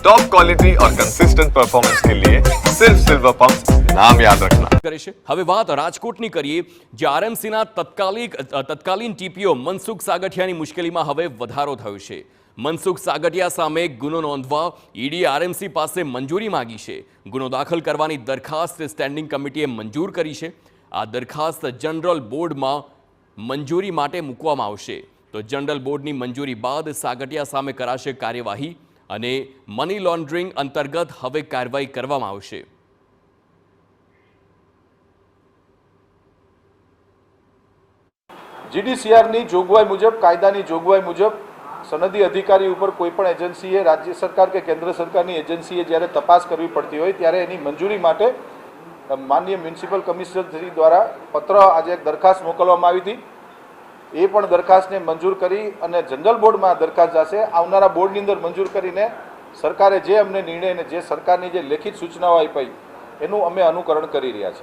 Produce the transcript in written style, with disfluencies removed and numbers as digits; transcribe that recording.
Top quality और consistent performance के लिए सिर्फ सिल्वर पंप नाम याद रखना। કરે છે હવે વાત રાજકોટની કરીએ, જે આરએમસીના તત્કાલીન ટીપીઓ મનસુખ સાગઠિયાની મુશ્કેલીમાં હવે વધારો થયો છે। મનસુખ સાગઠિયા સામે ગુનો નોંધવા ઈડી આરએમસી પાસે મંજૂરી માંગી છે। ગુનો દાખલ કરવાની દરખાસ્ત સ્ટેન્ડિંગ કમિટીએ મંજૂર કરી છે। આ દરખાસ્ત જનરલ બોર્ડમાં મંજૂરી માટે મૂકવામાં આવશે, તો જનરલ બોર્ડની મંજૂરી બાદ સાગઠિયા સામે કરાશે કાર્યવાહી અને મની લોન્ડરિંગ અંતર્ગત હવે કાર્યવાહી કરવામાં આવશે। જીડીસીઆરની જોગવાઈ મુજબ, કાયદાની જોગવાઈ મુજબ સનદી અધિકારી ઉપર કોઈપણ એજન્સીએ, રાજ્ય સરકાર કે કેન્દ્ર સરકારની એજન્સીએ જ્યારે તપાસ કરવી પડતી હોય ત્યારે એની મંજૂરી માટે માનનીય મ્યુનિસિપલ કમિશનરશ્રી દ્વારા પત્ર આજે એક દરખાસ્ત મોકલવામાં આવી હતી। એ પણ દરખાસ્તને મંજૂર કરી અને જનરલ બોર્ડમાં દરખાસ્ત જશે। આવનારા બોર્ડની અંદર મંજૂર કરીને સરકારે જે અમને નિર્ણય અને જે સરકારની જે લેખિત સૂચનાઓ આપી એનું અમે અનુકરણ કરી રહ્યા છીએ।